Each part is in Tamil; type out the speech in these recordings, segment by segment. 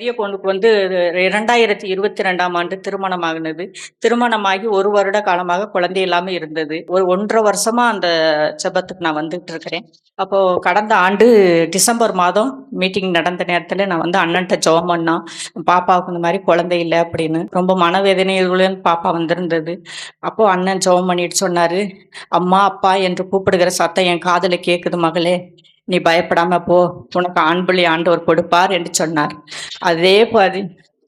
பெரிய பொண்ணுக்கு வந்து 2022ஆம் ஆண்டு திருமணமாகுனது. திருமணமாகி 1 வருட காலமாக குழந்தை இல்லாம இருந்தது. ஒரு 1 1/2 வருஷமா அந்த ஜெபத்துக்கு நான் வந்துட்டு இருக்கிறேன். அப்போ கடந்த ஆண்டு டிசம்பர் மாதம் மீட்டிங் நடந்த நேரத்துல நான் வந்து அண்ணன்ட்ட ஜெபம் பண்ணோம். பாப்பாவுக்கு இந்த மாரி குழந்தை இல்ல அப்படின்னு. ரொம்ப மனவேதனையுடன் பாப்பா வந்திருந்தது. அப்போ அண்ணன் ஜெபம் பண்ணிட்டு சொன்னாரு, "அம்மா, அப்பா என்று கூப்பிடுகிற சத்தம் என் காதுல கேட்குது மகளே. நீ பயப்படாம போ. உனக்கு ஆண் பிள்ளை ஆண்டவர் கொடுப்பார்" என்று சொன்னார். அதே பாதி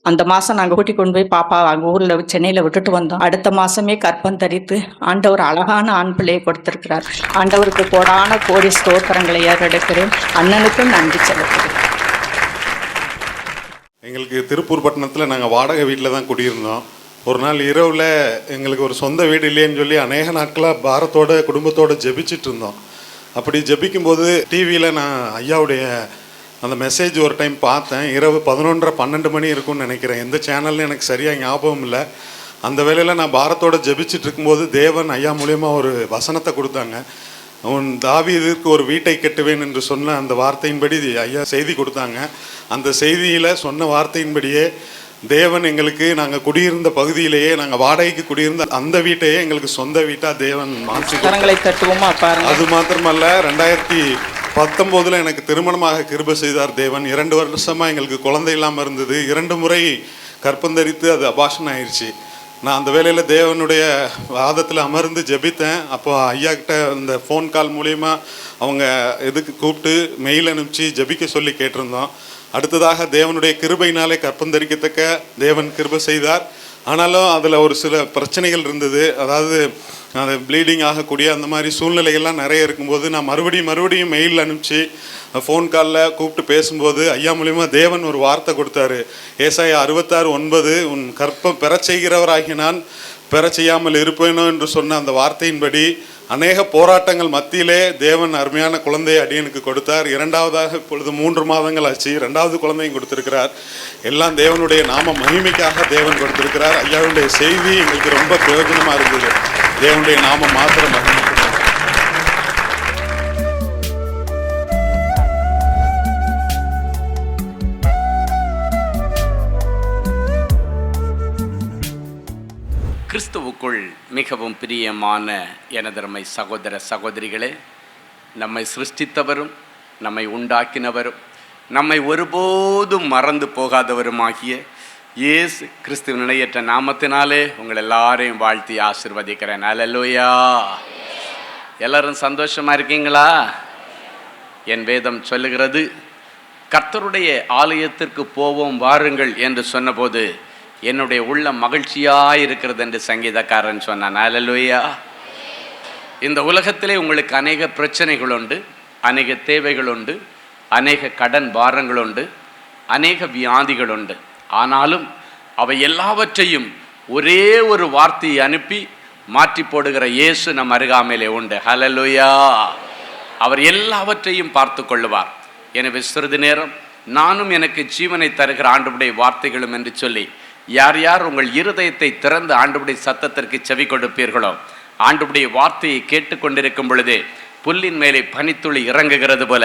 அந்த மாசம் நாங்க கூட்டிக் கொண்டு போய் பாப்பாவ அங்க ஊர்ல சென்னையில விட்டுட்டு வந்தோம். அடுத்த மாசமே கர்ப்பம் தரித்து ஆண்டவர் அழகான ஆண் பிள்ளையை கொடுத்திருக்கிறார். ஆண்டவருக்கு கோடான கோடி ஸ்தோத்திரங்களை ஏறெடுக்கிறேன். அண்ணனுக்கும் நன்றி செலுத்துகிறேன். எங்களுக்கு திருப்பூர் பட்டணத்தில் நாங்கள் வாடகை வீட்டில் தான் குடியிருந்தோம். ஒரு நாள் இரவில் எங்களுக்கு ஒரு சொந்த வீடு இல்லைன்னு சொல்லி அநேக நாட்களாக பாரத்தோட குடும்பத்தோடு ஜெபிச்சுட்டு இருந்தோம். அப்படி ஜெபிக்கும்போது டிவியில் நான் ஐயாவுடைய அந்த மெசேஜ் ஒரு டைம் பார்த்தேன். இரவு 11:30 12 மணி இருக்கும்னு நினைக்கிறேன். எந்த சேனல்னு எனக்கு சரியாக ஞாபகம் இல்லை. அந்த வேளையில் நான் பாரத்தோடு ஜெபிச்சுட்டு இருக்கும்போது தேவன் ஐயா மூலயமா ஒரு வசனத்தை கொடுத்தாங்க. அவன் தாவீதுக்கு ஒரு வீட்டை கட்டுவேன் என்று சொன்ன அந்த வார்த்தையின்படி ஐயா செய்தி கொடுத்தாங்க. அந்த செய்தியில் சொன்ன வார்த்தையின்படியே தேவன் எங்களுக்கு நாங்கள் குடியிருந்த பகுதியிலேயே நாங்கள் வாடகைக்கு குடியிருந்த அந்த வீட்டையே எங்களுக்கு சொந்த வீட்டாக தேவன் மாற்றி தட்டுவோமா பாருங்க. அது மாத்திரமல்ல, 2019 எனக்கு திருமணமாக கிருபை செய்தார் தேவன். 2 வருஷமாக எங்களுக்கு குழந்தை இல்லாமல் இருந்தது. 2 முறை கற்பந்தரித்து அது அபாஷன் ஆயிடுச்சு. நான் அந்த வேளையில் தேவனுடைய வாதத்தில் அமர்ந்து ஜெபித்தேன். அப்போ ஐயா கிட்ட இந்த ஃபோன் கால் மூலயமா அவங்க இதுக்கு கூப்பிட்டு மெயில் அனுப்பிச்சு ஜெபிக்க சொல்லி கேட்டிருந்தோம். அடுத்ததாக தேவனுடைய கிருபையினாலே கற்பந்தரிக்கத்தக்க தேவன் கிருபை செய்தார். ஆனாலும் அதில் ஒரு சில பிரச்சனைகள் இருந்தது. அதாவது அது ப்ளீடிங் ஆகக்கூடிய அந்த மாதிரி சூழ்நிலைகள்லாம் நிறைய இருக்கும்போது நான் மறுபடியும் மெயில் அனுப்பிச்சு ஃபோன் காலில் கூப்பிட்டு பேசும்போது ஐயா மூலிமா தேவன் ஒரு வார்த்தை கொடுத்தாரு. ஏசாயா 66:9, உன் கற்பம் பெற செய்கிறவராகி நான் பெற செய்யாமல் இருப்பேனோ என்று சொன்ன அந்த வார்த்தையின்படி அநேக போராட்டங்கள் மத்தியிலே தேவன் அருமையான குழந்தையை அடியனுக்கு கொடுத்தார். 2வதாக இப்பொழுது 3 மாதங்கள் ஆச்சு. 2வது குழந்தையும் கொடுத்திருக்கிறார். எல்லாம் தேவனுடைய நாம மகிமைக்காக தேவன் கொடுத்திருக்கிறார். ஐயாவுடைய செய்தி எங்களுக்கு ரொம்ப பிரயோஜனமாக இருந்தது. தேவனுடைய நாம மாத்திரம் மகிமை. கிறிஸ்துவுக்குள் மிகவும் பிரியமான எனதருமை சகோதர சகோதரிகளே, நம்மை சிருஷ்டித்தவரும் நம்மை உண்டாக்கினவரும் நம்மை ஒருபோதும் மறந்து போகாதவருமாகிய இயேசு கிறிஸ்துவின் இணையற்ற நாமத்தினாலே உங்கள் எல்லாரையும் வாழ்த்தி ஆசீர்வதிக்கிறேன். அல்லேலூயா. எல்லாரும் சந்தோஷமாக இருக்கீங்களா? என் வேதம் சொல்லுகிறது, கர்த்தருடைய ஆலயத்திற்கு போவோம் வாருங்கள் என்று சொன்னபோது என்னுடைய உள்ள மகிழ்ச்சியாக இருக்கிறது என்று சங்கீதக்காரன் சொன்னான். அல்லேலூயா. இந்த உலகத்திலே உங்களுக்கு அநேக பிரச்சனைகள் உண்டு, அநேக தேவைகள் உண்டு, அநேக கடன் பாரங்கள் உண்டு, அநேக வியாதிகள் உண்டு. ஆனாலும் அவை எல்லாவற்றையும் ஒரே ஒரு வார்த்தையை அனுப்பி மாற்றி போடுகிற இயேசு நம் அருகாமையிலே உண்டு. அல்லேலூயா. அவர் எல்லாவற்றையும் பார்த்து கொள்ளுவார். எனவே சிறிது நேரம் நானும் எனக்கு ஜீவனை தருகிற ஆண்டவருடைய வார்த்தைகளும் என்று சொல்லி யார் யார் உங்கள் இருதயத்தை திறந்து ஆண்டவருடைய சத்தத்திற்கு செவி கொடுப்பீர்களோ, ஆண்டவருடைய வார்த்தையை கேட்டுக்கொண்டிருக்கும் பொழுதே புல்லின் மேலே பனித்துளி இறங்குகிறது போல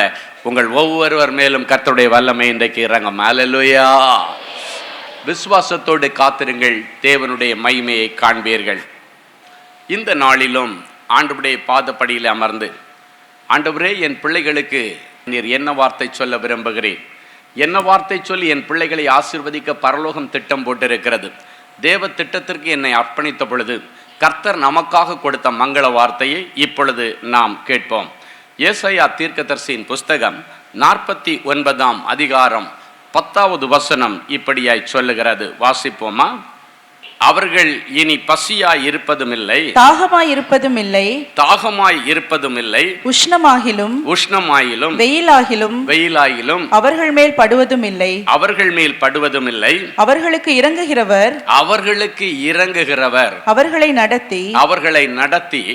உங்கள் ஒவ்வொருவர் மேலும் கர்த்தருடைய வல்லமை இன்றைக்கு இறங்கும். அல்லேலூயா. விசுவாசத்தோடு காத்திருங்கள், தேவனுடைய மகிமையை காண்பீர்கள். இந்த நாளிலும் ஆண்டவருடைய பாதப்படியில் அமர்ந்து, ஆண்டவரே, என் பிள்ளைகளுக்கு நீர் என்ன வார்த்தை சொல்ல விரும்புகிறேன், என்ன வார்த்தை சொல்லி என் பிள்ளைகளை ஆசீர்வதிக்க பரலோகம் திட்டம் போட்டிருக்கிறது. தேவ திட்டத்திற்கு என்னை அர்ப்பணித்த பொழுது கர்த்தர் நமக்காக கொடுத்த மங்கள வார்த்தையை இப்பொழுது நாம் கேட்போம். ஏசாயா தீர்க்கதரிசியின் புஸ்தகம் 49ஆம் அதிகாரம் 10வது வசனம் இப்படியாய் சொல்லுகிறது. வாசிப்போமா? அவர்கள் இனி பசியாய் இருப்பதும் இல்லை, தாகமாய் இருப்பதும் இல்லை, தாகமாய் இருப்பதும் இல்லை, உஷ்ணமாகிலும் வெயிலாகிலும் அவர்கள் மேல் படுவதும் இல்லை, அவர்கள் மேல் படுவதும் இல்லை. அவர்களுக்கு இறங்குகிறவர் அவர்களை நடத்தி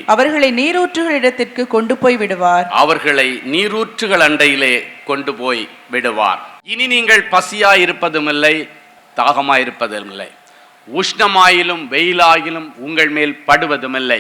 அவர்களை நீரூற்றுகளிடத்திற்கு கொண்டு போய் விடுவார். அவர்களை நீரூற்றுகள் அண்டையிலே கொண்டு போய் விடுவார். இனி நீங்கள் பசியாய் இருப்பதும் இல்லை, தாகமாய் இருப்பதும் இல்லை, உஷ்ணமாயிலும் வெயிலாகிலும் உங்கள் மேல் படுவதுமில்லை.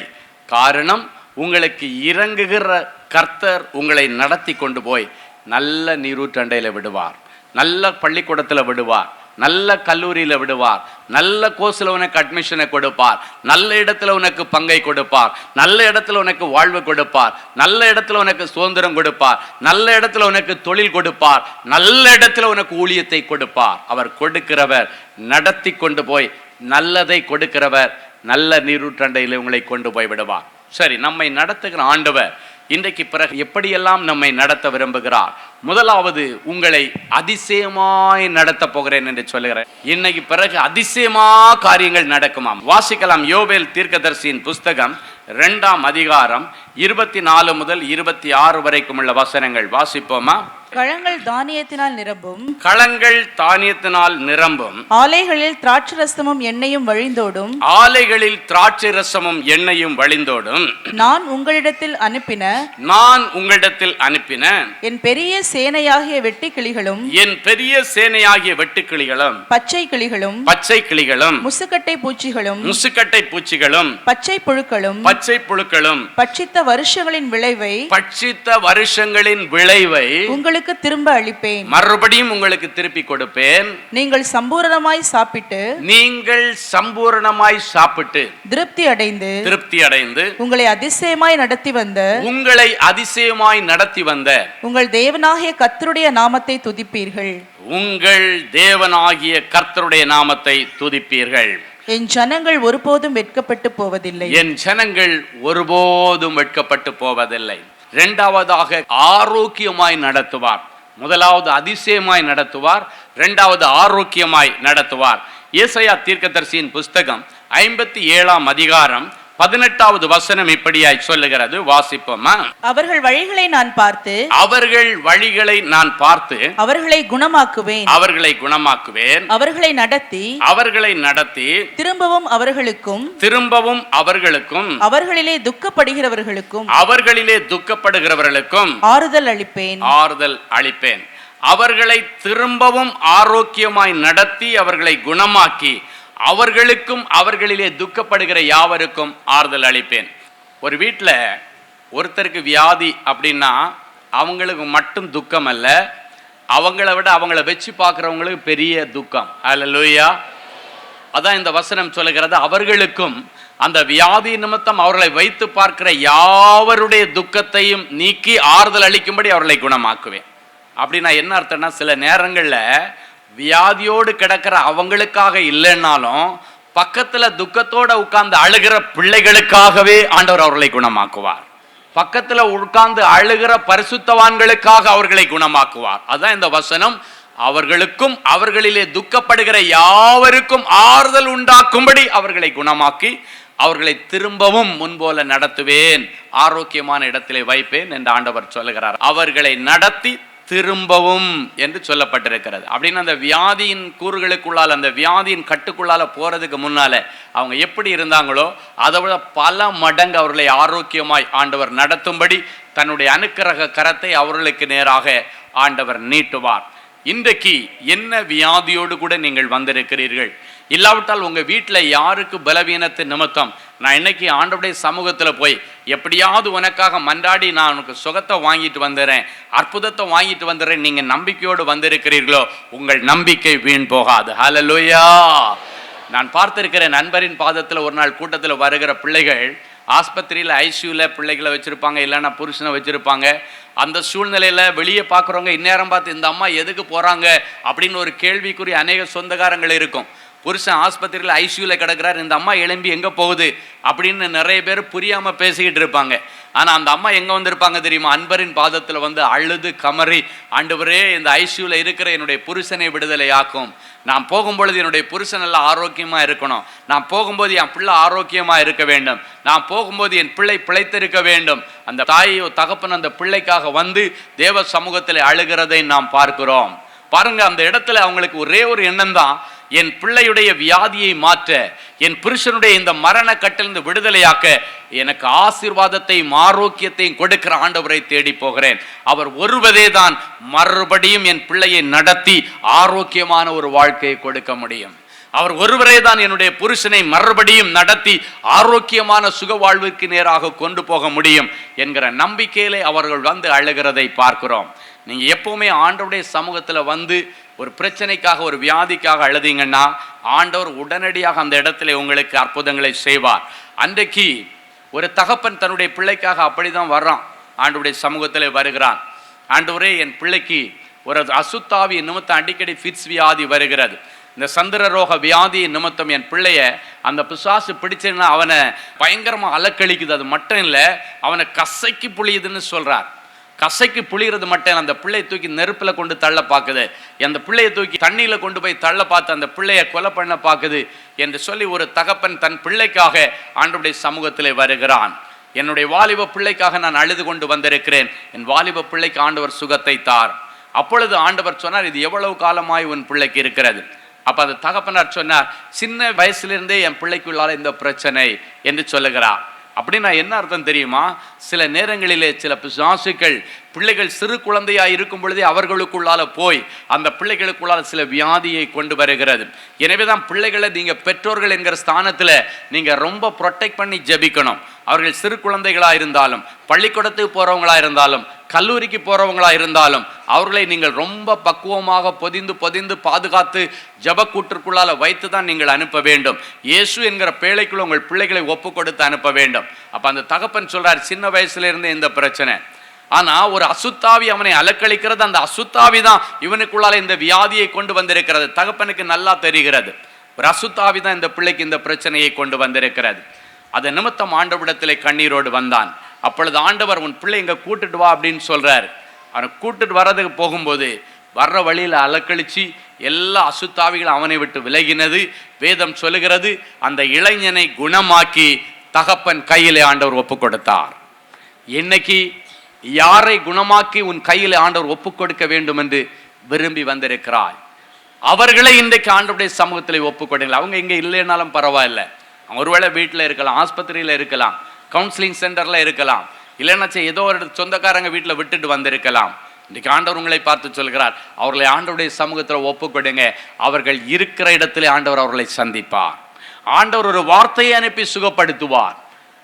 காரணம், உங்களுக்கு இறங்குகிற கர்த்தர் உங்களை நடத்தி கொண்டு போய் நல்ல நீரூற்றண்டையில் விடுவார், நல்ல பள்ளிக்கூடத்தில் விடுவார், நல்ல கல்லூரியில் விடுவார், நல்ல கோர்ஸில் உனக்கு அட்மிஷனை கொடுப்பார், நல்ல இடத்துல உனக்கு பங்கை கொடுப்பார், நல்ல இடத்துல உனக்கு வாழ்வு கொடுப்பார், நல்ல இடத்துல உனக்கு சுதந்திரம் கொடுப்பார், நல்ல இடத்துல உனக்கு தொழில் கொடுப்பார், நல்ல இடத்துல உனக்கு ஊழியத்தை கொடுப்பார். அவர் கொடுக்கிறவர், நடத்தி கொண்டு போய் நல்லதை கொடுக்கிறவர், நல்ல நீரூற்றண்டையில் உங்களை கொண்டு போய் விடுவார். சரி, நம்மை நடத்துகிற ஆண்டவர் இன்றைக்கு பிறகு எப்படியெல்லாம் நம்மை நடத்த விரும்புகிறார்? முதலாவது, உங்களை அதிசயமாய் நடத்த போகிறேன் என்று சொல்லுகிறேன். இன்னைக்கு பிறகு அதிசயமா காரியங்கள் நடக்குமாம். வாசிக்கலாம், யோவேல் தீர்க்கதரிசியின் புஸ்தகம் 2ஆம் அதிகாரம் 24 முதல் 26 வரைக்கும் உள்ள வசனங்கள் வாசிப்போமா? களங்கள் தானியத்தினால் நிரம்பும், களங்கள் தானியத்தினால் நிரம்பும், ஆலைகளில் திராட்சரசமும் எண்ணெயும் வழிந்தோடும், ஆலைகளில் திராட்சை ரசமும் எண்ணெயும் வழிந்தோடும். நான் உங்களிடத்தில் அனுப்பின என் பெரிய சேனையாகிய வெட்டுக்கிளிகளும், என் பெரிய சேனையாகிய வெட்டுக்கிளிகளும், பச்சை கிளிகளும், பச்சை கிளிகளும், முசுக்கட்டை பூச்சிகளும், முசுக்கட்டை பூச்சிகளும், பச்சை புழுக்களும், பச்சை புழுக்களும், பட்சித்த வருஷங்களின் விளைவை உங்களுக்கு திரும்ப அளிப்பேன், மறுபடியும் உங்களுக்கு திருப்பி கொடுப்பேன். நீங்கள் சம்பூரணமாய் சாப்பிட்டு திருப்தி அடைந்து உங்களை அதிசயமாய் நடத்தி வந்த உங்கள் தேவனாகிய கர்த்தருடைய நாமத்தை துதிப்பீர்கள். உங்கள் தேவனாகிய கர்த்தருடைய நாமத்தை துதிப்பீர்கள். என் ஜனங்கள் ஒருபோதும் வெட்கப்பட்டு போவதில்லை. என் ஜனங்கள் ஒருபோதும் வெட்கப்பட்டு போவதில்லை. இரண்டாவதாக, ஆரோக்கியமாய் நடத்துவார். முதலாவது அதிசயமாய் நடத்துவார், இரண்டாவது ஆரோக்கியமாய் நடத்துவார். ஏசாயா தீர்க்கதரிசியின் புஸ்தகம் 57ஆம் அதிகாரம் 18வது வசனம் இப்படியாய் சொல்லுகிறது, வாசிப்போமா? அவர்கள் வழிகளை நான் பார்த்து அவர்களை குணமாக்குவேன், அவர்களை நடத்தி திரும்பவும் அவர்களுக்கும் அவர்களிலே துக்கப்படுகிறவர்களுக்கும் ஆறுதல் அளிப்பேன். அவர்களை திரும்பவும் ஆரோக்கியமாய் நடத்தி அவர்களை குணமாக்கி அவர்களுக்கும் அவர்களிலே துக்கப்படுகிற யாவருக்கும் ஆறுதல் அளிப்பேன். ஒரு வீட்டில் ஒருத்தருக்கு வியாதி அப்படின்னா அவங்களுக்கு மட்டும் துக்கம் அல்ல, அவங்கள விட அவங்கள வச்சு பார்க்குறவங்களுக்கு பெரிய துக்கம். அல்லேலூயா. அதான் இந்த வசனம் சொல்லுகிறது, அவர்களுக்கும் அந்த வியாதி நிமித்தம் அவர்களை வைத்து பார்க்கிற யாவருடைய துக்கத்தையும் நீக்கி ஆறுதல் அளிக்கும்படி அவர்களை குணமாக்குவேன். அப்படின்னா என்ன அர்த்தம்னா, சில நேரங்களில் வியாதியோடு கிடக்கிற அவங்களுக்காக இல்லைன்னாலும் பக்கத்துல துக்கத்தோட உட்கார்ந்து அழுகிற பிள்ளைகளுக்காகவே ஆண்டவர் அவர்களை குணமாக்குவார். பக்கத்துல உட்கார்ந்து அழுகிற பரிசுத்தவான்களுக்காக அவர்களை குணமாக்குவார். அதான் இந்த வசனம், அவர்களுக்கும் அவர்களிலே துக்கப்படுகிற யாவருக்கும் ஆறுதல் உண்டாக்கும்படி அவர்களை குணமாக்கி அவர்களை திரும்பவும் முன்போல நடத்துவேன், ஆரோக்கியமான இடத்திலே வைப்பேன் என்று ஆண்டவர் சொல்லுகிறார். அவர்களை நடத்தி திரும்பவும் என்று சொல்லப்பட்டிருக்கிறது. அப்படின்னு அந்த வியாதியின் கூறுகளுக்குள்ளால், அந்த வியாதியின் கட்டுக்குள்ளால போறதுக்கு முன்னால அவங்க எப்படி இருந்தாங்களோ அதை விட பல மடங்கு அவர்களை ஆரோக்கியமாய் ஆண்டவர் நடத்தும்படி தன்னுடைய அனுக்கிரக கரத்தை அவர்களுக்கு நேராக ஆண்டவர் நீட்டுவார். இன்றைக்கு என்ன வியாதியோடு கூட நீங்கள் வந்திருக்கிறீர்கள், இல்லாவிட்டால் உங்கள் வீட்டில் யாருக்கு பலவீனத்து நிமித்தம் நான் இன்னைக்கு ஆண்டவருடைய சமூகத்தில் போய் எப்படியாவது உனக்காக மன்றாடி நான் உனக்கு சுகத்தை வாங்கிட்டு வந்துடுறேன், அற்புதத்தை வாங்கிட்டு வந்துடுறேன், நீங்கள் நம்பிக்கையோடு வந்திருக்கிறீர்களோ உங்கள் நம்பிக்கை வீண் போகாது. ஹல்லேலூயா. நான் பார்த்திருக்கிற நண்பரின் பாதத்தில் ஒரு நாள் கூட்டத்தில் வருகிற பிள்ளைகள் ஆஸ்பத்திரியில் ஐசியூவில் பிள்ளைகளை வச்சுருப்பாங்க, இல்லைன்னா புருஷனை வச்சுருப்பாங்க. அந்த சூழ்நிலையில் வெளியே பார்க்குறவங்க இந்நேரம் பார்த்து இந்த அம்மா எதுக்கு போகிறாங்க அப்படின்னு ஒரு கேள்விக்குரிய அநேக சொந்தக்காரங்கள் இருக்கும். புருஷன் ஆஸ்பத்திரியில் ஐசியூவில் கிடக்கிறார், இந்த அம்மா எழும்பி எங்கே போகுது அப்படின்னு நிறைய பேர் புரியாமல் பேசிக்கிட்டு இருப்பாங்க. ஆனால் அந்த அம்மா எங்கே வந்திருப்பாங்க தெரியுமா? அன்பரின் பாதத்தில் வந்து அழுது கமறி, ஆண்டவரே இந்த ஐசியூவில் இருக்கிற என்னுடைய புருஷனை விடுதலை ஆக்கும், நான் போகும்பொழுது என்னுடைய புருஷன் எல்லாம் ஆரோக்கியமாக இருக்கணும், நான் போகும்போது என் பிள்ளை ஆரோக்கியமாக இருக்க வேண்டும், நான் போகும்போது என் பிள்ளை பிழைத்திருக்க வேண்டும். அந்த தாயோ தகப்பன் அந்த பிள்ளைக்காக வந்து தேவ சமூகத்தில் அழுகிறதை நாம் பார்க்கிறோம். பாருங்க, அந்த இடத்துல அவங்களுக்கு ஒரே ஒரு எண்ணம் தான், என் பிள்ளையுடைய வியாதியை மாற்ற, என் புருஷனுடைய இந்த மரண கட்டிலிருந்து விடுதலையாக்க எனக்கு ஆசீர்வாதத்தையும் ஆரோக்கியத்தையும் கொடுக்கிற ஆண்டவரை தேடி போகிறேன். அவர் ஒருவரே தான் மறுபடியும் என் பிள்ளையை நடத்தி ஆரோக்கியமான ஒரு வாழ்க்கையை கொடுக்க முடியும். அவர் ஒருவரே தான் என்னுடைய புருஷனை மறுபடியும் நடத்தி ஆரோக்கியமான சுக வாழ்விற்கு நேராக கொண்டு போக முடியும் என்கிற நம்பிக்கையிலே அவர்கள் வந்து அழுகிறதை பார்க்கிறோம். நீங்கள் எப்பவுமே ஆண்டவருடைய சமூகத்தில் வந்து ஒரு பிரச்சனைக்காக ஒரு வியாதிக்காக அழுதீங்கன்னா ஆண்டவர் உடனடியாக அந்த இடத்துல உங்களுக்கு அற்புதங்களை செய்வார். அன்றைக்கு ஒரு தகப்பன் தன்னுடைய பிள்ளைக்காக அப்படிதான் வர்றான், ஆண்டவருடைய சமூகத்தில் வருகிறான். ஆண்டவரே, என் பிள்ளைக்கு ஒரு அசுத்தாவி நிமித்தம் அடிக்கடி ஃபிட்ஸ் வியாதி வருகிறது, இந்த சந்திர ரோக வியாதி நிமித்தம் என் பிள்ளைய அந்த பிசாசு பிடிச்சுன்னா அவனை பயங்கரமாக அலக்கழிக்குது. அது மட்டும் இல்லை, அவனை கசைக்கு புளியுதுன்னு சொல்கிறார். கசைக்கு புளிகிறது மட்டும் இல்லை, அந்த பிள்ளையை தூக்கி நெருப்பில் கொண்டு தள்ள பார்க்குது, அந்த பிள்ளையை தூக்கி தண்ணியில் கொண்டு போய் தள்ள பார்த்து அந்த பிள்ளையை கொலை பண்ண பார்க்குது என்று சொல்லி ஒரு தகப்பன் தன் பிள்ளைக்காக ஆண்டவருடைய சமூகத்தில் வருகிறான். என்னுடைய வாலிப பிள்ளைக்காக நான் அழுது கொண்டு வந்திருக்கிறேன், என் வாலிப பிள்ளைக்கு ஆண்டவர் சுகத்தை தார். அப்பொழுது ஆண்டவர் சொன்னார், இது எவ்வளவு காலமாய் உன் பிள்ளைக்கு இருக்கிறது? அப்போ அந்த தகப்பனார் சொன்னார், சின்ன வயசுலேருந்தே என் பிள்ளைக்குள்ளால இந்த பிரச்சனை என்று சொல்லுகிறார். அப்படின்னா என்ன அர்த்தம் தெரியுமா? சில நேரங்களிலே சில பிசாசுகள் பிள்ளைகள் சிறு குழந்தையாக இருக்கும் பொழுதே அவர்களுக்குள்ளால போய் அந்த பிள்ளைகளுக்குள்ளால சில வியாதியை கொண்டு வருகிறது. எனவே தான் பிள்ளைகளை நீங்கள் பெற்றோர்கள் என்கிற ஸ்தானத்தில் நீங்கள் ரொம்ப ப்ரொடெக்ட் பண்ணி ஜெபிக்கணும். அவர்கள் சிறு குழந்தைகளாக இருந்தாலும், பள்ளிக்கூடத்துக்கு போகிறவங்களாக இருந்தாலும், கல்லூரிக்கு போகிறவங்களாக இருந்தாலும் அவர்களை நீங்கள் ரொம்ப பக்குவமாக பொதிந்து பாதுகாத்து ஜபக்கூட்டிற்குள்ளால் வைத்து தான் நீங்கள் அனுப்ப வேண்டும். இயேசு என்கிற பேழைக்குள்ள உங்கள் பிள்ளைகளை ஒப்பு கொடுத்து அனுப்ப வேண்டும். அப்போ அந்த தகப்பன் சொல்கிறார், சின்ன வயசுலேருந்து இந்த பிரச்சனை. ஆனால் ஒரு அசுத்தாவி அவனை அலக்களிக்கிறது, அந்த அசுத்தாவி தான் இவனுக்குள்ளால இந்த வியாதியை கொண்டு வந்திருக்கிறது. தகப்பனுக்கு நல்லா தெரிகிறது, ஒரு அசுத்தாவி தான் இந்த பிள்ளைக்கு இந்த பிரச்சனையை கொண்டு வந்திருக்கிறது. அதை நிமித்தம் ஆண்டவரிடத்திலே கண்ணீரோடு வந்தான். அப்பொழுது ஆண்டவர், உன் பிள்ளை இங்கே கூட்டுட்டு வா அப்படின்னு சொல்கிறார். அவனை கூட்டுட்டு வர்றதுக்கு போகும்போது வர்ற வழியில் அலக்கழிச்சு எல்லா அசுத்தாவிகளும் அவனை விட்டு விலகினது. வேதம் சொல்லுகிறது, அந்த இளைஞனை குணமாக்கி தகப்பன் கையிலே ஆண்டவர் ஒப்பு கொடுத்தார். இன்னைக்கு யாரை குணமாக்கி உன் கையில் ஆண்டவர் ஒப்பு கொடுக்க வேண்டும் என்று விரும்பி வந்திருக்கிறாய், அவர்களை இன்றைக்கு ஆண்டவருடைய சமூகத்தில் ஒப்பு கொடுங்கள். அவங்க இங்கே இல்லைனாலும் பரவாயில்லை, அவங்க ஒருவேளை வீட்டில் இருக்கலாம், ஆஸ்பத்திரியில் இருக்கலாம், கவுன்சிலிங் சென்டரில் இருக்கலாம், இல்லைன்னாச்சும் ஏதோ ஒரு சொந்தக்காரங்க வீட்டில் விட்டுட்டு வந்திருக்கலாம். இன்றைக்கு ஆண்டவர் உங்களை பார்த்து சொல்கிறார், அவர்களை ஆண்டவருடைய சமூகத்தில் ஒப்பு கொடுங்க. அவர்கள் இருக்கிற இடத்திலே ஆண்டவர் அவர்களை சந்திப்பார். ஆண்டவர் ஒரு வார்த்தையை அனுப்பி சுகப்படுத்துவார்.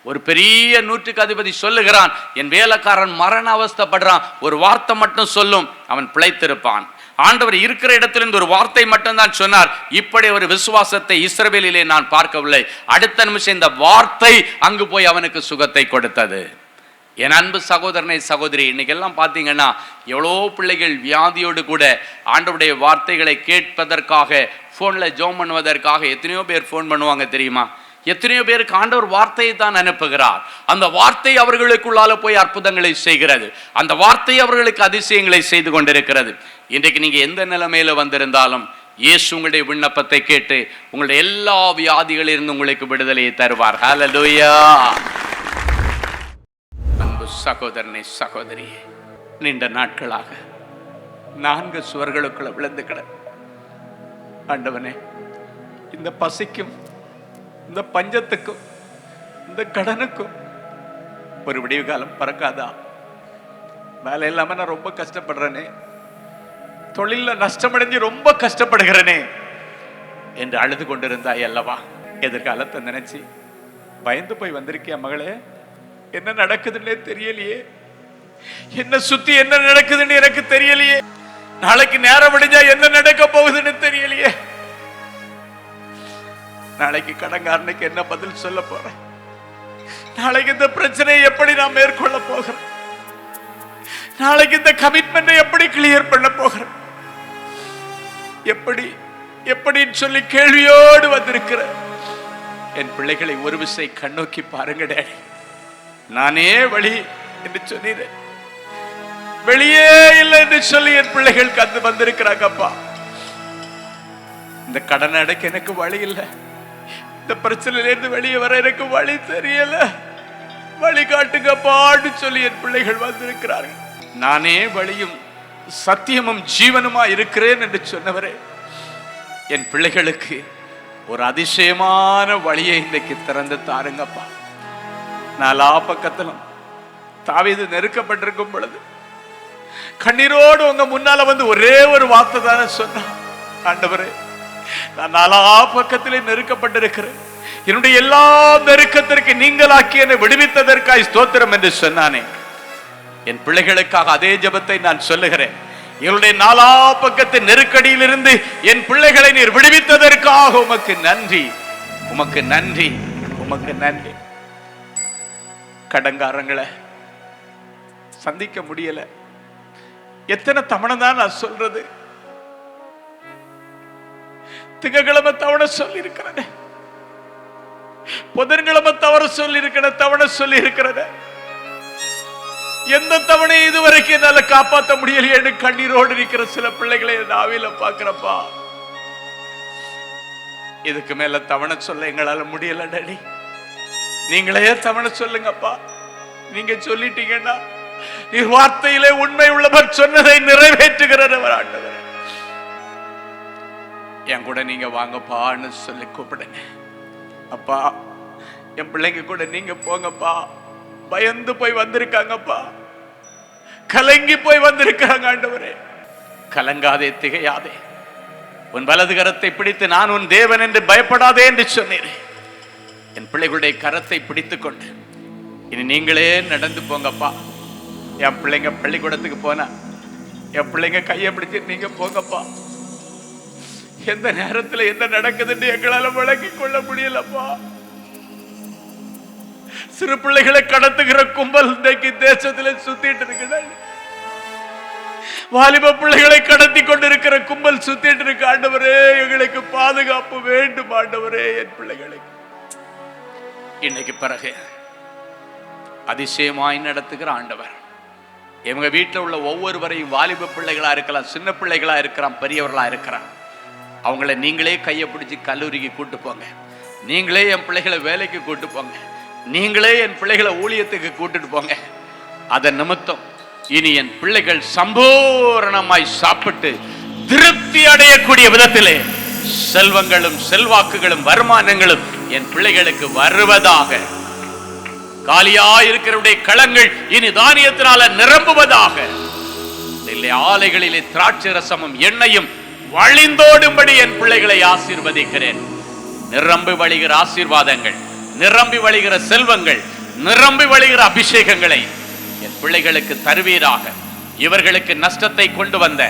ஒரு பெரிய 100க்கு அதிபதி சொல்லுகிறான், என் வேலைக்காரன் மரண அவஸ்தைப்படுறான், ஒரு வார்த்தை மட்டும் சொல்லும், அவன் பிழைத்திருப்பான். ஆண்டவர் இருக்கிற இடத்திலிருந்து ஒரு வார்த்தை மட்டும்தான் சொன்னார். இப்படி ஒரு விசுவாசத்தை இஸ்ரவேலிலே நான் பார்க்கவில்லை. அடுத்த நிமிஷம் இந்த வார்த்தை அங்கு போய் அவனுக்கு சுகத்தை கொடுத்தது. என் அன்பு சகோதரனை சகோதரி, இன்னைக்கெல்லாம் பார்த்தீங்கன்னா எவ்வளோ பிள்ளைகள் வியாதியோடு கூட ஆண்டவருடைய வார்த்தைகளை கேட்பதற்காக ஃபோனில் ஜெபம் பண்ணுவதற்காக எத்தனையோ பேர் ஃபோன் பண்ணுவாங்க தெரியுமா? எத்தனையோ பேருக்கு ஆண்டவர் வார்த்தையை தான் அனுப்புகிறார். அந்த வார்த்தை அவர்களுக்குள்ளால போய் அற்புதங்களை செய்கிறது. அந்த வார்த்தை அவர்களுக்கு அதிசயங்களை செய்து கொண்டிருக்கிறது. இன்றைக்கு நீங்கள் எந்த நிலைமையில வந்திருந்தாலும் இயேசு உங்களுடைய விண்ணப்பத்தை கேட்டு உங்களுடைய எல்லா வியாதிகளிலிருந்து உங்களுக்கு விடுதலையை தருவார். ஹல்லேலூயா. அன்பு சகோதரனே சகோதரியே, நீண்ட நாட்களாக 4 சுவர்களுக்குள்ள விழுந்து கிட ஆண்டவனே, இந்த பசிக்கும், இந்த பஞ்சத்துக்கும், இந்த கடனுக்கும் ஒரு விடிவு காலம் பறக்காதா? வேலை இல்லாம நான் ரொம்ப கஷ்டப்படுறேனே, தொழில நஷ்டமடைஞ்சு ரொம்ப கஷ்டப்படுகிறேனே என்று அழுது கொண்டிருந்தாய் அல்லவா? எதிர்காலத்தை நினைச்சு பயந்து போய் வந்திருக்கியா மகளே? என்ன நடக்குதுன்னே தெரியலையே, என்ன சுத்தி என்ன நடக்குதுன்னு எனக்கு தெரியலையே, நாளைக்கு நேரம் விடிஞ்சா என்ன நடக்க போகுதுன்னு தெரியலையே, நாளைக்கு கடன்காரனுக்கு என்ன பதில் சொல்ல போறேன், நாளைக்கு இந்த பிரச்சனையை எப்படி நான் மேற்கொள்ள போகிறேன், நாளைக்கு இந்த கமிட்மெண்ட்டை எப்படி கிளியர் பண்ண போகிறேன், எப்படி எப்படின்னு சொல்லி கேள்வியோடு வந்திருக்கிற என் பிள்ளைகளை ஒரு விசை கண்ணோக்கி பாருங்க டேடி. நானே வழி என்று சொன்னீரேன், வெளியே இல்லை என்று சொல்லி என் பிள்ளைகள் கந்து வந்திருக்கிறாங்கப்பா. இந்த கடனை அடைக்க எனக்கு வழி இல்லை, இந்த பிரச்சனையிலிருந்து வெளியே வர எனக்கு வழி தெரியல, வழி காட்டுங்கப்பான்னு சொல்லி என் பிள்ளைகள் வந்திருக்கிறார்கள். நானே வழியும் சத்தியமும் ஜீவனுமா இருக்கிறேன் என்று சொன்னவரே, என் பிள்ளைகளுக்கு ஒரு அதிசயமான வழியை இன்னைக்கு திறந்து தாருங்கப்பா. நாலா பக்கத்திலும் தாவீது நெருக்கப்பட்டிருக்கும் பொழுது கண்ணீரோடு உங்க முன்னால வந்து ஒரே ஒரு வார்த்தை தானே சொன்னான், ஆண்டவரே நான் நாலா பக்கத்திலே நெருக்கப்பட்டிருக்கிறேன், என்னுடைய எல்லா நெருக்கத்திற்கு நீங்களாக்கி என்னை விடுவித்ததற்காய் ஸ்தோத்திரம் என்று சொன்னானே. என் பிள்ளைகளுக்காக அதே ஜெபத்தை நான் சொல்லுகிறேன். எங்களுடைய நாலா பக்கத்து நெருக்கடியிலிருந்து என் பிள்ளைகளை நீர் விடுவித்ததற்காக உமக்கு நன்றி, உமக்கு நன்றி, உமக்கு நன்றி. கடங்காரங்களை சந்திக்க முடியல. எத்தனை தவணை தான் நான் சொல்றது? திங்கக்கிழமை தவணை சொல்லி இருக்கிறத, புதன்கிழமை தவணை சொல்லி இருக்கிறத, எந்த தவணை இதுவரைக்கும் என்னால காப்பாற்ற முடியலையே கண்ணீரோடு இருக்கிற சில பிள்ளைகளை நாவில பாக்குறப்பா. இதுக்கு மேல தவணை சொல்ல எங்களால முடியல டாடி. நீங்களே தவணை சொல்லுங்கப்பா. நீங்க சொல்லிட்டீங்கன்னா நீர் வார்த்தையிலே உண்மை உள்ளவர், சொன்னதை நிறைவேற்றுகிறவர் ஆண்டவர். என் கூட நீங்க வாங்கப்பான்னு சொல்லி கூப்பிடுங்க. அப்பா, என் பிள்ளைங்க கூட நீங்க போங்கப்பா. பயந்து போய் வந்திருக்காங்கப்பா, கலங்கி போய் வந்திருக்காங்க ஆண்டவரே. கலங்காதே, திகையாதே, உன் வலது கரத்தை பிடித்து நான் உன் தேவன் என்று பயப்படாதே என்று சொன்னீர். என் பிள்ளைகளுடைய கரத்தை பிடித்துக் கொண்டு இனி நீங்களே நடந்து போங்கப்பா. என் பிள்ளைங்க பள்ளிக்கூடத்துக்கு போனா என் பிள்ளைங்க கையை பிடிச்சு நீங்க போங்கப்பா. எந்த நேரத்தில் என்ன நடக்குதுன்னு எங்களால விளங்கிக் கொள்ள முடியலப்பா. சிறு பிள்ளைகளை கடத்துகிற கும்பல் இன்றைக்கு தேசத்துல சுத்திட்டு இருக்கு. வாலிப பிள்ளைகளை கடத்தி கொண்டிருக்கிற கும்பல் சுத்திட்டு இருக்கு. ஆண்டவரே, எங்களுக்கு பாதுகாப்பு வேண்டும் ஆண்டவரே. என் பிள்ளைகளுக்கு இன்னைக்கு பிறகு அதிசயமாய் நடத்துகிற ஆண்டவர் எங்க வீட்டில் உள்ள ஒவ்வொருவரையும், வாலிப பிள்ளைகளா இருக்கலாம், சின்ன பிள்ளைகளா இருக்கலாம், பெரியவர்களா இருக்கிறான், அவங்கள நீங்களே கையை பிடிச்சி கல்லூரிக்கு கூட்டு போங்க. நீங்களே என் பிள்ளைகளை வேலைக்கு கூட்டு போங்க. நீங்களே என் பிள்ளைகளை ஊழியத்துக்கு கூட்டிட்டு போங்க. அதன் நிமித்தம் இனி என் பிள்ளைகள் சம்பூரணமாய் சாப்பிட்டு திருப்தி அடையக்கூடிய விதத்திலே செல்வங்களும் செல்வாக்குகளும் வருமானங்களும் என் பிள்ளைகளுக்கு வருவதாக. காலியாயிருக்கிற களங்கள் இனி தானியத்தினால நிரம்புவதாக. ஆலைகளிலே திராட்சை ரசமும் எண்ணெயும் வழிந்தோடும்படி என் பிள்ளைகளை ஆசீர்வதிக்கிறேன். நிரம்பி வழிகிற ஆசீர்வாதங்கள், நிரம்பி வழிகிற செல்வங்கள், நிரம்பி வழிகிற அபிஷேகங்களை என் பிள்ளைகளுக்கு தருவீராக. இவர்களுக்கு நஷ்டத்தை கொண்டு வந்த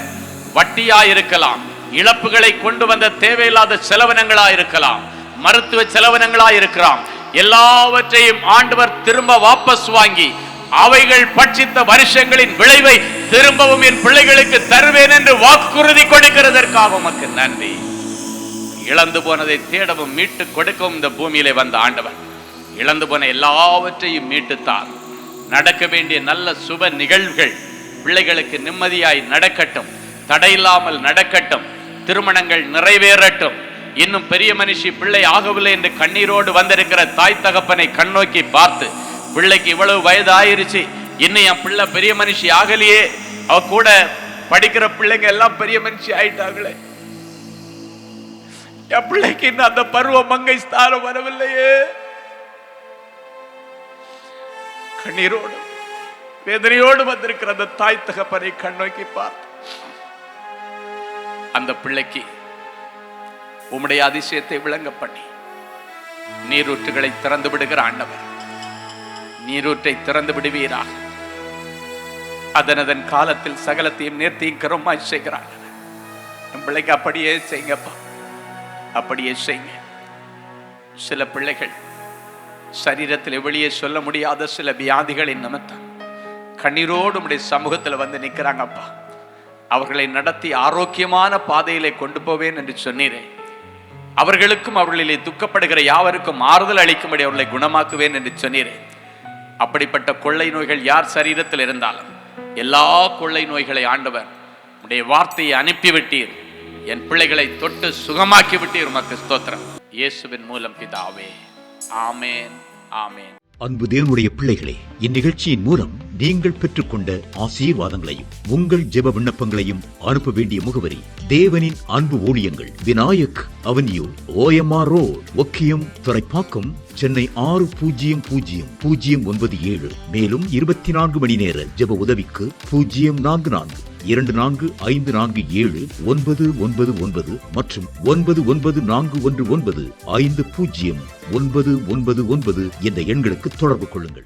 வட்டியாயிருக்கலாம், இழப்புகளை கொண்டு வந்த தேவையில்லாத செலவினங்களாயிருக்கலாம், மருத்துவ செலவினங்களாயிருக்கலாம், எல்லாவற்றையும் ஆண்டவர் திரும்ப வாபஸ் வாங்கி அவைகள் பட்சித்த வருஷங்களின் விளைவை திரும்பவும் என் பிள்ளைகளுக்கு தருவேன் என்று வாக்குறுதி கொடுக்கிறதற்காக உமக்கு நன்றி. இழந்து போனதை தேடவும் மீட்டு கொடுக்கவும் இந்த பூமியிலே வந்த ஆண்டவர் இழந்து போன எல்லாவற்றையும் மீட்டுத்தார். நடக்க வேண்டிய நல்ல சுப நிகழ்வுகள் பிள்ளைகளுக்கு நிம்மதியாய் நடக்கட்டும், தடையில்லாமல் நடக்கட்டும், திருமணங்கள் நிறைவேறட்டும். இன்னும் பெரிய மனுஷி பிள்ளை ஆகவில்லை என்று கண்ணீரோடு வந்திருக்கிற தாய் தகப்பனை கண்ணோக்கி பார்த்து, பிள்ளைக்கு இவ்வளவு வயது ஆயிருச்சு, இன்னும் என் பிள்ளை பெரிய மனுஷி ஆகலையே, அவ கூட படிக்கிற பிள்ளைங்க எல்லாம் பெரிய மனுஷி ஆயிட்டாங்களே, என் பிள்ளைக்கு இன்னும் அந்த பருவ மங்கை ஸ்தானம் வரவில்லையே, கண்ணீரோடு வேதனையோடு வந்திருக்கிற அந்த தாய் தகப்பனை கண்ணோக்கி பார்த்து, அந்த பிள்ளைக்கு உம்முடைய அதிசயத்தை விளங்க பண்ணி நீரூற்றுகளை திறந்து விடுகிற ஆண்டவர், நீரூற்றை திறந்து விடுவீராக. அதன் காலத்தில் சகலத்தையும் நேர்த்திக்கிறோமாய் செய்கிறாங்க. என் பிள்ளைக்கு அப்படியே செய்யுங்கப்பா, அப்படியே செய்யுங்க. சில பிள்ளைகள் சரீரத்தில் வெளியே சொல்ல முடியாத சில வியாதிகளின் நிமித்தம் கண்ணீரோடு உடைய சமூகத்தில் வந்து நிற்கிறாங்கப்பா. அவர்களை நடத்தி ஆரோக்கியமான பாதையிலே கொண்டு போவேன் என்று சொன்னீரே. அவர்களுக்கும் அவர்களிலே துக்கப்படுகிற யாவருக்கும் ஆறுதல் அளிக்கும்படி அவர்களை குணமாக்குவேன் என்று சொன்னீரே. அப்படிப்பட்ட கொள்ளை நோய்கள் யார் சரீரத்தில் இருந்தாலும் எல்லா கொள்ளை நோய்களை ஆண்டவர் உடைய வார்த்தையை அனுப்பிவிட்டீர். என் பிள்ளைகளை தொட்டு சுகமாக்கி விட்டீர். உமக்கு ஸ்தோத்திரம். இயேசுவின் மூலம் பிதாவே, ஆமேன், ஆமேன். அன்பு தேவனுடைய பிள்ளைகளே, இந்நிகழ்ச்சியின் மூலம் நீங்கள் பெற்றுக்கொண்ட ஆசீர்வாதங்களையும் உங்கள் ஜெப விண்ணப்பங்களையும் அனுப்ப வேண்டிய முகவரி: தேவனின் அன்பு ஊழியங்கள், Vinayak avenue, OMR road, Okkiyam, Thoraipakkam, Chennai 600097. மேலும் 24 மணி நேர ஜெப உதவிக்கு 04424579999 மற்றும் 9941950999 என்ற எண்களுக்கு தொடர்பு கொள்ளுங்கள்.